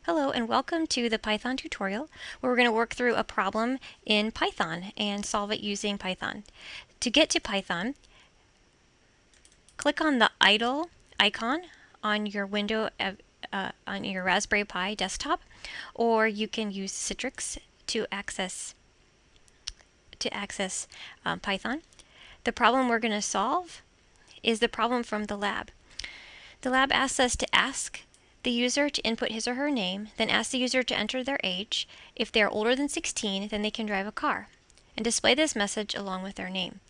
Hello and welcome to the Python tutorial where we're going to work through a problem in Python and solve it using Python. To get to Python, click on the idle icon on your on your Raspberry Pi desktop, or you can use Citrix to access Python. The problem we're going to solve is the problem from the lab. The lab asks us to ask the user to input his or her name, then ask the user to enter their age. If they are older than 16, then they can drive a car, and display this message along with their name.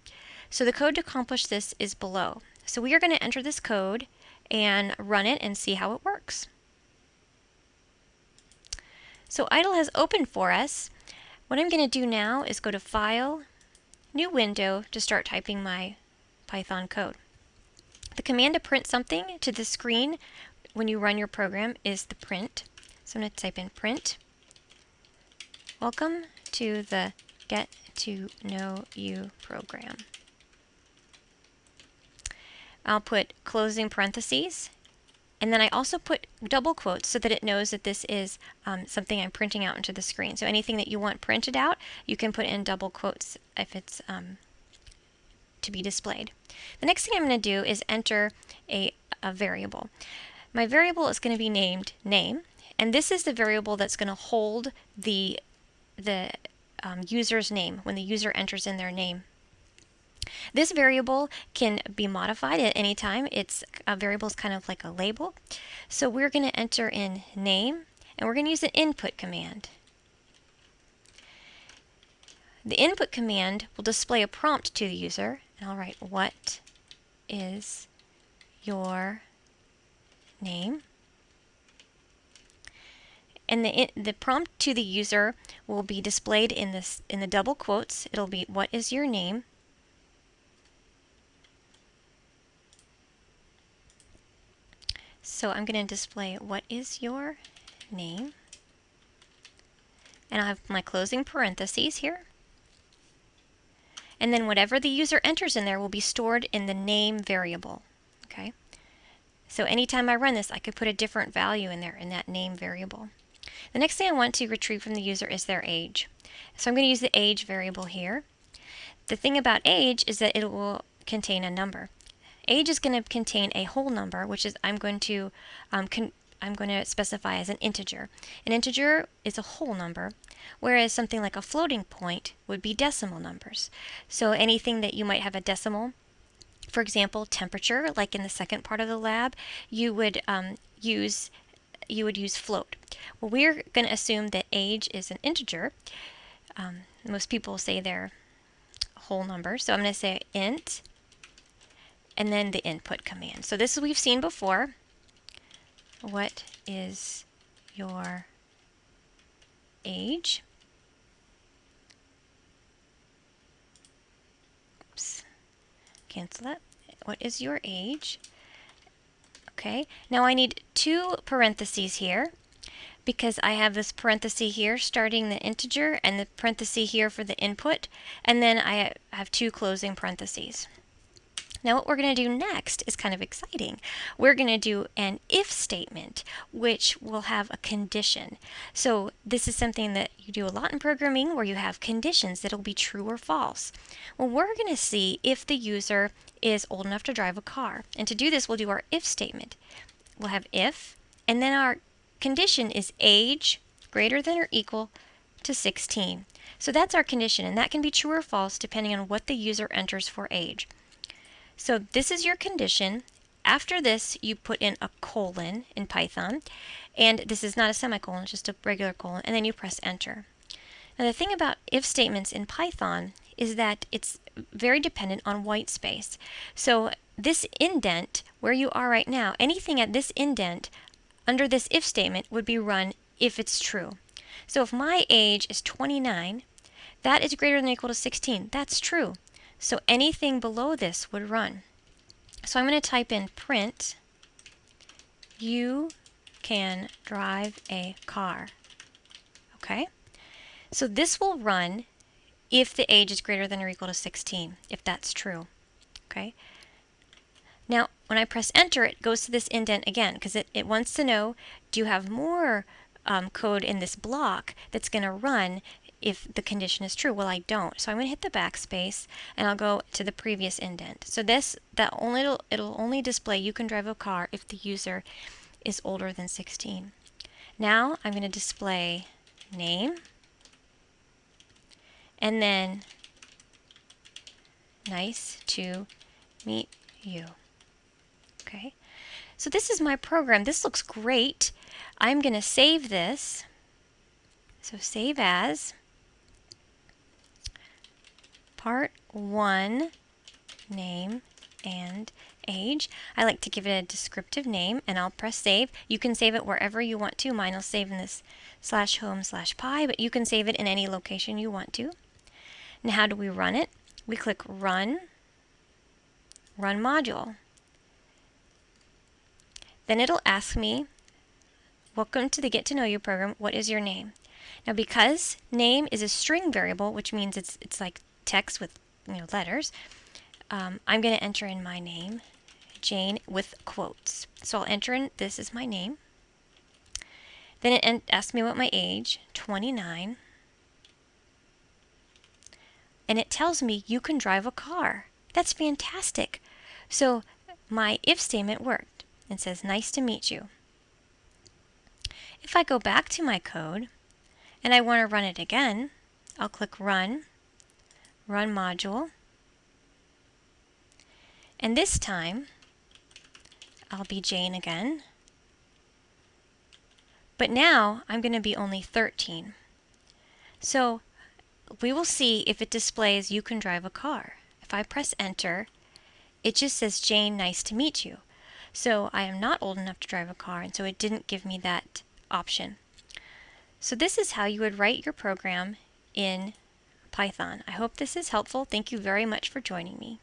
So the code to accomplish this is below. So we are going to enter this code and run it and see how it works. So idle has opened for us. What I'm going to do now is go to File, New Window to start typing my Python code. The command to print something to the screen when you run your program is the print. So I'm going to type in print. Welcome to the Get to Know You program. I'll put closing parentheses, and then I also put double quotes so that it knows that this is something I'm printing out into the screen. So anything that you want printed out, you can put in double quotes if it's to be displayed. The next thing I'm going to do is enter a variable. My variable is going to be named name, and this is the variable that's going to hold the user's name when the user enters in their name. This variable can be modified at any time. A variable is kind of like a label. So we're going to enter in name, and we're going to use an input command. The input command will display a prompt to the user, and I'll write, what is your name? And the prompt to the user will be displayed in the double quotes. It'll be, what is your name? So I'm going to display, what is your name? And I'll have my closing parentheses here. And then whatever the user enters in there will be stored in the name variable. Okay? So anytime I run this, I could put a different value in there in that name variable. The next thing I want to retrieve from the user is their age. So I'm going to use the age variable here. The thing about age is that it will contain a number. Age is going to contain a whole number, which is I'm going to specify as an integer. An integer is a whole number, whereas something like a floating point would be decimal numbers. So anything that you might have a decimal, for example, temperature, like in the second part of the lab, you would use float. Well, we're going to assume that age is an integer. Most people say they're whole numbers, so I'm going to say int and then the input command. So this we've seen before. What is your age? Oops. Cancel that. What is your age? Okay, now I need two parentheses here because I have this parenthesis here starting the integer and the parenthesis here for the input, and then I have two closing parentheses. Now what we're going to do next is kind of exciting. We're going to do an if statement, which will have a condition. So this is something that you do a lot in programming where you have conditions that will be true or false. Well, we're going to see if the user is old enough to drive a car. And to do this, we'll do our if statement. We'll have if, and then our condition is age greater than or equal to 16. So that's our condition, and that can be true or false depending on what the user enters for age. So this is your condition. After this, you put in a colon in Python, and this is not a semicolon, it's just a regular colon, and then you press enter. Now the thing about if statements in Python is that it's very dependent on white space. So this indent, where you are right now, anything at this indent under this if statement would be run if it's true. So if my age is 29, that is greater than or equal to 16. That's true. So anything below this would run. So I'm going to type in print, you can drive a car. Okay? So this will run if the age is greater than or equal to 16, if that's true. Okay? Now, when I press enter, it goes to this indent again because it wants to know, do you have more code in this block that's going to run if the condition is true. Well, I don't. So I'm going to hit the backspace and I'll go to the previous indent. So it'll only display you can drive a car if the user is older than 16. Now I'm going to display name and then nice to meet you. Okay. So this is my program. This looks great. I'm going to save this. So save as part 1, name and age. I like to give it a descriptive name and I'll press save. You can save it wherever you want to. Mine will save in this /home/pi, but you can save it in any location you want to. Now how do we run it? We click run module. Then it'll ask me, welcome to the Get to Know You program, what is your name? Now because name is a string variable, which means it's like text with letters, I'm going to enter in my name, Jane, with quotes. So I'll enter in, this is my name. Then it asks me what my age, 29. And it tells me you can drive a car. That's fantastic. So my if statement worked. It says, nice to meet you. If I go back to my code and I want to run it again, I'll click run module. And this time, I'll be Jane again. But now I'm going to be only 13. So we will see if it displays you can drive a car. If I press enter, it just says Jane, nice to meet you. So I am not old enough to drive a car, and so it didn't give me that option. So this is how you would write your program in Python. I hope this is helpful. Thank you very much for joining me.